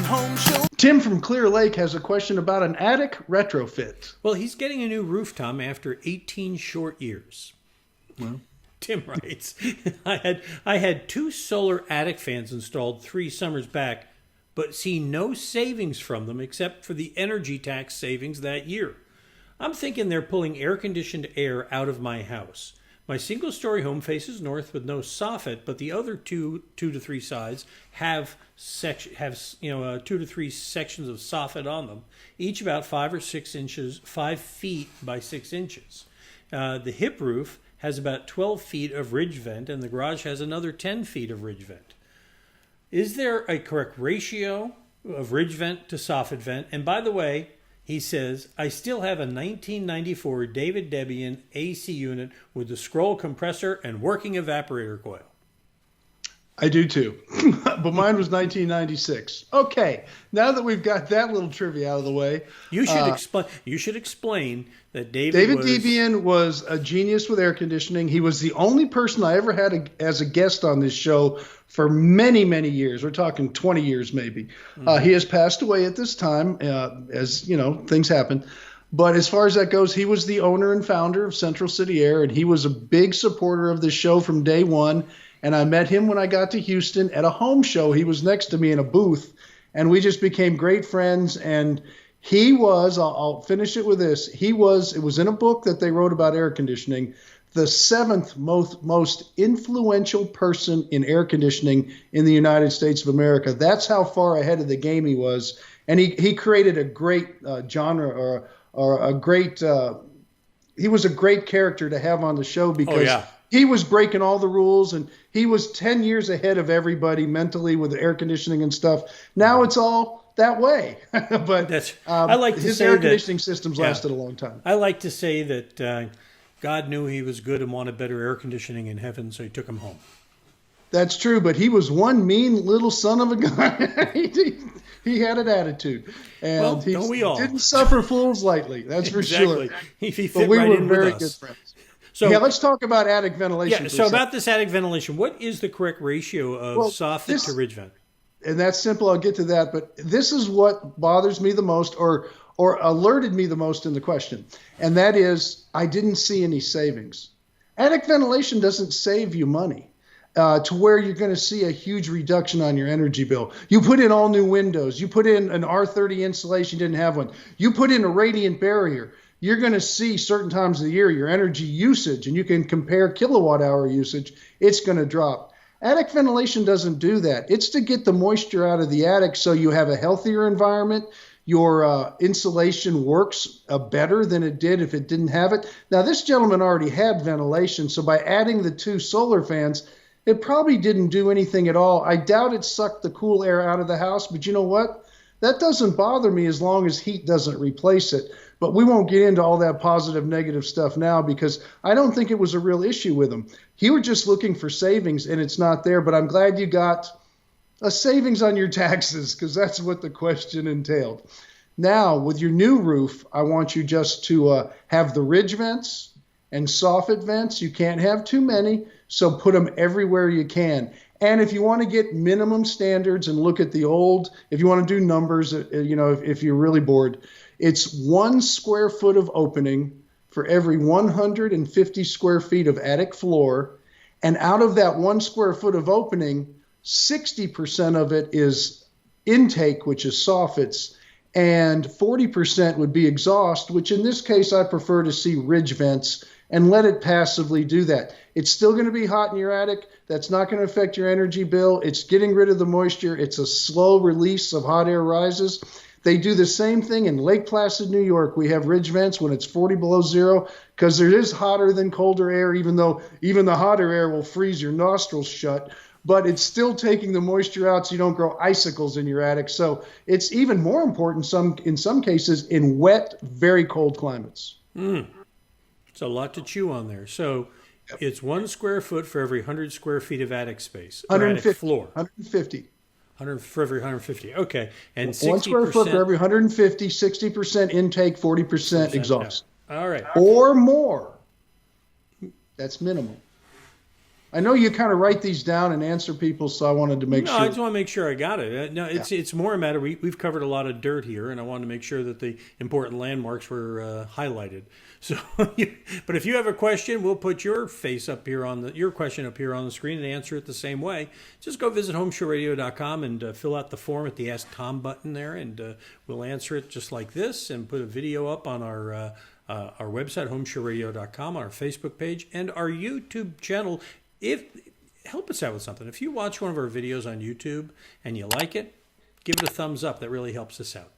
Home Show. Tim from Clear Lake has a question about an attic retrofit. Well, he's getting a new roof, Tom, after 18 short years. Well, Tim writes, I had 2 solar attic fans installed 3 summers back, but see no savings from them except for the energy tax savings that year. I'm thinking they're pulling air-conditioned air out of my house. My single-story home faces north with no soffit, but the other two to three sides have 2 to 3 sections of soffit on them, each about 5 feet by 6 inches. The hip roof has about 12 feet of ridge vent, and the garage has another 10 feet of ridge vent. Is there a correct ratio of ridge vent to soffit vent? And by the way, he says, I still have a 1994 David Debian AC unit with the scroll compressor and working evaporator coil. I do too, but mine was 1996. Okay, now that we've got that little trivia out of the way, you should explain that David Debian was a genius with air conditioning. He was the only person I ever had as a guest on this show for many, many years. We're talking 20 years maybe. He has passed away at this time, as you know, things happen. But as far as that goes, he was the owner and founder of Central City Air, and he was a big supporter of the show from day one. And I met him when I got to Houston at a home show. He was next to me in a booth, and we just became great friends. And he was, I'll finish it with this, it was in a book that they wrote about air conditioning, the 7th most influential person in air conditioning in the United States of America. That's how far ahead of the game he was. And he created a great genre or a great, he was a great character to have on the show because he was breaking all the rules, and he was 10 years ahead of everybody mentally with the air conditioning and stuff. Now it's all that way. But I like to his say air conditioning systems yeah, lasted a long time. I like to say that God knew he was good and wanted better air conditioning in heaven, so he took him home. That's true, but he was one mean little son of a gun. He had an attitude, and he didn't suffer fools lightly. That's for sure. He fit but we right were in very with good us. friends. So let's talk about attic ventilation. Yeah, so about this attic ventilation, what is the correct ratio of soffit to ridge vent? And that's simple. I'll get to that, but this is what bothers me the most, or alerted me the most in the question, and that is I didn't see any savings. Attic ventilation doesn't save you money to where you're going to see a huge reduction on your energy bill. You put in all new windows. You put in an R30 insulation, didn't have one. You put in a radiant barrier. You're going to see certain times of the year your energy usage, and you can compare kilowatt hour usage. It's going to drop. Attic ventilation doesn't do that. It's to get the moisture out of the attic so you have a healthier environment. Your insulation works better than it did if it didn't have it. Now, this gentleman already had ventilation, so by adding the 2 solar fans, it probably didn't do anything at all. I doubt it sucked the cool air out of the house, but you know what? That doesn't bother me as long as heat doesn't replace it. But we won't get into all that positive, negative stuff now because I don't think it was a real issue with him. He was just looking for savings, and it's not there. But I'm glad you got a savings on your taxes because that's what the question entailed. Now, with your new roof, I want you just to have the ridge vents and soffit vents. You can't have too many, so put them everywhere you can. And if you want to get minimum standards and look at the old, if you want to do numbers, if you're really bored, it's 1 square foot of opening for every 150 square feet of attic floor. And out of that 1 square foot of opening, 60% of it is intake, which is soffits, and 40% would be exhaust, which in this case I prefer to see ridge vents and let it passively do that. It's still going to be hot in your attic. That's not going to affect your energy bill. It's getting rid of the moisture. It's a slow release of hot air rises. They do the same thing in Lake Placid, New York. We have ridge vents when it's 40 below zero because there is hotter than colder air, even though even the hotter air will freeze your nostrils shut. But it's still taking the moisture out so you don't grow icicles in your attic. So it's even more important in some cases in wet, very cold climates. It's a lot to chew on there. So it's 1 square foot for every 100 square feet of attic space. 150. Attic floor. 150. 100 for every 150. Okay. And 60%. 1 square foot for every 150, 60% intake, 40% exhaust. Yeah. All right. Or more. That's minimum. I know you kind of write these down and answer people, so I wanted to make No, sure. I just want to make sure I got it. No, it's more a matter. We've covered a lot of dirt here, and I wanted to make sure that the important landmarks were highlighted. So, but if you have a question, we'll put your face up here your question up here on the screen and answer it the same way. Just go visit HomeShowRadio.com and fill out the form at the Ask Tom button there, and we'll answer it just like this, and put a video up on our website, HomeShowRadio.com, on our Facebook page, and our YouTube channel. Help us out with something. If you watch one of our videos on YouTube and you like it, give it a thumbs up. That really helps us out.